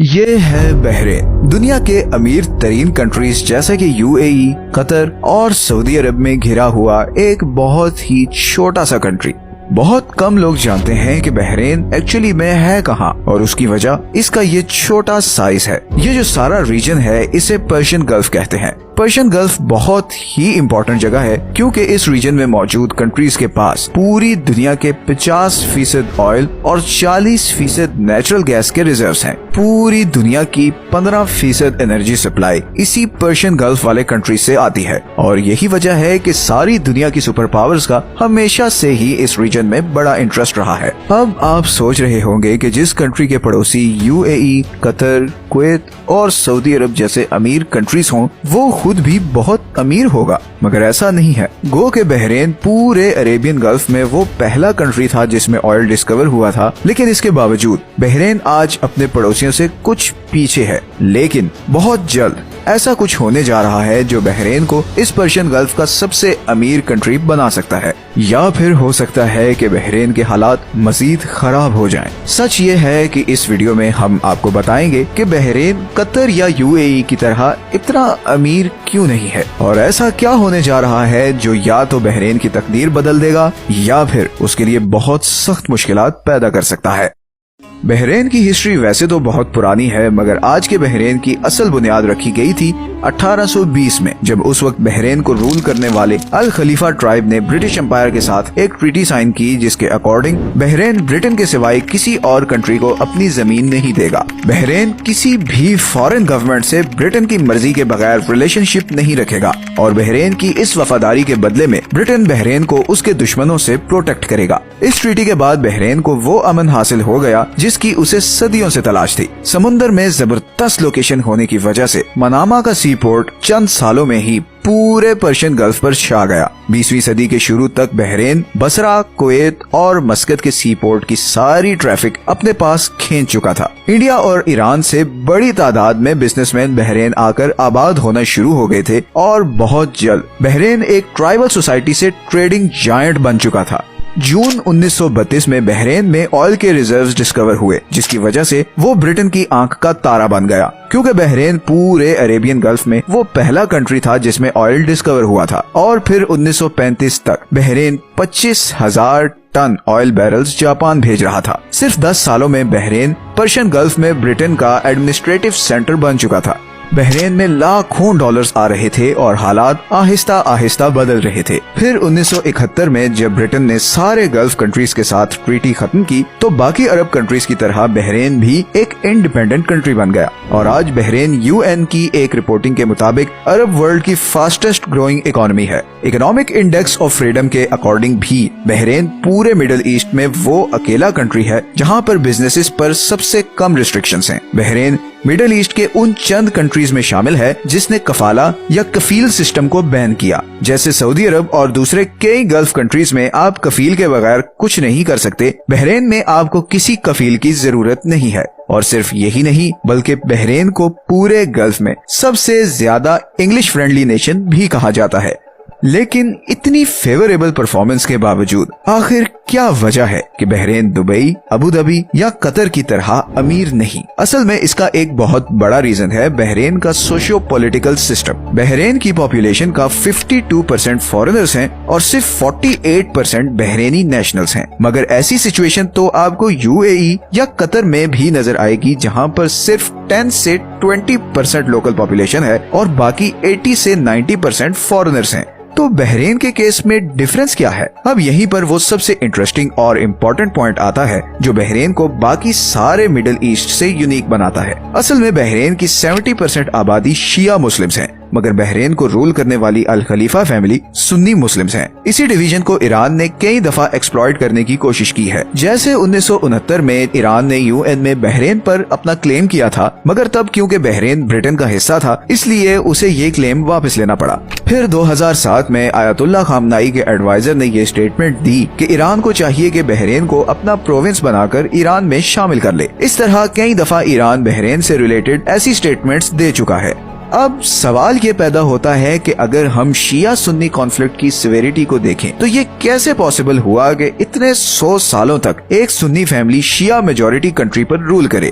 یہ ہے بحرین، دنیا کے امیر ترین کنٹریز جیسے کہ UAE، قطر اور سعودی عرب میں گھرا ہوا ایک بہت ہی چھوٹا سا کنٹری۔ بہت کم لوگ جانتے ہیں کہ بحرین ایکچولی میں ہے کہاں، اور اس کی وجہ اس کا یہ چھوٹا سائز ہے۔ یہ جو سارا ریجن ہے اسے پرشین گلف کہتے ہیں۔ پرشین گلف بہت ہی امپورٹنٹ جگہ ہے کیونکہ اس ریجن میں موجود کنٹریز کے پاس پوری دنیا کے 50% آئل اور 40% نیچرل گیس کے ریزروز ہیں۔ پوری دنیا کی 15% انرجی سپلائی اسی پرشین گلف والے کنٹری سے آتی ہے، اور یہی وجہ ہے کہ ساری دنیا کی سپر پاورز کا ہمیشہ سے ہی اس ریجن میں بڑا انٹرسٹ رہا ہے۔ اب آپ سوچ رہے ہوں گے کہ جس کنٹری کے پڑوسی UAE، قطر، کویت اور سعودی عرب جیسے امیر کنٹریز ہوں وہ خود بھی بہت امیر ہوگا، مگر ایسا نہیں ہے۔ گو کہ بحرین پورے عربین گلف میں وہ پہلا کنٹری تھا جس میں آئل ڈسکور ہوا تھا، لیکن اس کے باوجود بحرین آج اپنے پڑوسیوں سے کچھ پیچھے ہے۔ لیکن بہت جلد ایسا کچھ ہونے جا رہا ہے جو بحرین کو اس پرشین گلف کا سب سے امیر کنٹری بنا سکتا ہے، یا پھر ہو سکتا ہے کہ بحرین کے حالات مزید خراب ہو جائیں۔ سچ یہ ہے کہ اس ویڈیو میں ہم آپ کو بتائیں گے کہ بحرین قطر یا UAE کی طرح اتنا امیر کیوں نہیں ہے، اور ایسا کیا ہونے جا رہا ہے جو یا تو بحرین کی تقدیر بدل دے گا یا پھر اس کے لیے بہت سخت مشکلات پیدا کر سکتا ہے۔ بحرین کی ہسٹری ویسے تو بہت پرانی ہے، مگر آج کے بحرین کی اصل بنیاد رکھی گئی تھی 1820 میں، جب اس وقت بحرین کو رول کرنے والے الخلیفہ ٹرائب نے برٹش امپائر کے ساتھ ایک ٹریٹی سائن کی جس کے اکارڈنگ بحرین برٹن کے سوائے کسی اور کنٹری کو اپنی زمین نہیں دے گا۔ بحرین کسی بھی فارن گورنمنٹ سے برٹن کی مرضی کے بغیر ریلیشن شپ نہیں رکھے گا، اور بحرین کی اس وفاداری کے بدلے میں برٹن بحرین کو اس کے دشمنوں سے پروٹیکٹ کرے گا۔ اس ٹریٹی کے بعد بحرین کو وہ امن حاصل ہو گیا جس کی اسے صدیوں سے تلاش تھی۔ سمندر میں زبردست لوکیشن ہونے کی وجہ سے منامہ کا سی پورٹ چند سالوں میں ہی پورے پرشین گلف پر چھا گیا۔ 20ویں صدی کے شروع تک بحرین بصرہ، کویت اور مسقط کے سی پورٹ کی ساری ٹریفک اپنے پاس کھینچ چکا تھا۔ انڈیا اور ایران سے بڑی تعداد میں بزنس مین بحرین آ کر آباد ہونا شروع ہو گئے تھے، اور بہت جلد بحرین ایک ٹرائبل سوسائٹی سے ٹریڈنگ جائنٹ بن چکا تھا۔ جون 1932 میں بحرین میں آئل کے ریزروز ڈسکور ہوئے، جس کی وجہ سے وہ برٹن کی آنکھ کا تارا بن گیا، کیونکہ بحرین پورے عربین گلف میں وہ پہلا کنٹری تھا جس میں آئل ڈسکور ہوا تھا۔ اور پھر 1935 تک بحرین 25,000 ٹن آئل بیرلز جاپان بھیج رہا تھا۔ صرف 10 سالوں میں بحرین پرشین گلف میں برٹن کا ایڈمنسٹریٹو سینٹر بن چکا تھا۔ بحرین میں لاکھوں ڈالرز آ رہے تھے اور حالات آہستہ آہستہ بدل رہے تھے۔ پھر 1971 میں جب برٹن نے سارے گلف کنٹریز کے ساتھ ٹریٹی ختم کی تو باقی عرب کنٹریز کی طرح بحرین بھی ایک انڈیپینڈنٹ کنٹری بن گیا، اور آج بحرین UN کی ایک رپورٹنگ کے مطابق عرب ورلڈ کی فاسٹسٹ گروئنگ اکانومی ہے۔ اکنامک انڈیکس آف فریڈم کے اکارڈنگ بھی بحرین پورے مڈل ایسٹ میں وہ اکیلا کنٹری ہے جہاں پر بزنسز پر سب سے کم ریسٹرکشنز ہیں۔ بحرین مڈل ایسٹ کے ان چند کنٹریز میں شامل ہے جس نے کفالہ یا کفیل سسٹم کو بین کیا۔ جیسے سعودی عرب اور دوسرے کئی گلف کنٹریز میں آپ کفیل کے بغیر کچھ نہیں کر سکتے، بحرین میں آپ کو کسی کفیل کی ضرورت نہیں ہے۔ اور صرف یہی نہیں بلکہ بحرین کو پورے گلف میں سب سے زیادہ انگلش فرینڈلی نیشن بھی کہا جاتا ہے۔ لیکن اتنی فیوریبل پرفارمنس کے باوجود آخر کیا وجہ ہے کہ بحرین دبئی، ابوظہبی یا قطر کی طرح امیر نہیں؟ اصل میں اس کا ایک بہت بڑا ریزن ہے بحرین کا سوشیو پولیٹیکل سسٹم۔ بحرین کی پاپولیشن کا 52% فارنرز ہیں اور صرف 48% بحرینی نیشنلز ہیں، مگر ایسی سچویشن تو آپ کو UAE یا قطر میں بھی نظر آئے گی جہاں پر صرف 10 سے 20% لوکل پاپولیشن ہے اور باقی 80 سے 90% فارنرز ہیں۔ تو بحرین کے کیس میں ڈفرنس کیا ہے؟ اب یہیں پر وہ سب سے انٹرسٹنگ اور امپورٹنٹ پوائنٹ آتا ہے جو بحرین کو باقی سارے مڈل ایسٹ سے یونیک بناتا ہے۔ اصل میں بحرین کی 70% آبادی شیعہ مسلمز ہیں، مگر بحرین کو رول کرنے والی الخلیفہ فیملی سنی مسلمز ہیں۔ اسی ڈویژن کو ایران نے کئی دفعہ ایکسپلائٹ کرنے کی کوشش کی ہے، جیسے 1969 میں ایران نے UN میں بحرین پر اپنا کلیم کیا تھا، مگر تب کیونکہ بحرین برٹن کا حصہ تھا اس لیے اسے یہ کلیم واپس لینا پڑا۔ پھر 2007 میں آیت اللہ خامنائی کے ایڈوائزر نے یہ سٹیٹمنٹ دی کہ ایران کو چاہیے کہ بحرین کو اپنا پروونس بنا کر ایران میں شامل کر لے۔ اس طرح کئی دفعہ ایران بحرین سے ریلیٹڈ ایسی سٹیٹمنٹس دے چکا ہے۔ اب سوال یہ پیدا ہوتا ہے کہ اگر ہم شیعہ سنی کانفلکٹ کی سیویریٹی کو دیکھیں تو یہ کیسے پاسبل ہوا کہ اتنے 100 سالوں تک ایک سنی فیملی شیعہ میجورٹی کنٹری پر رول کرے؟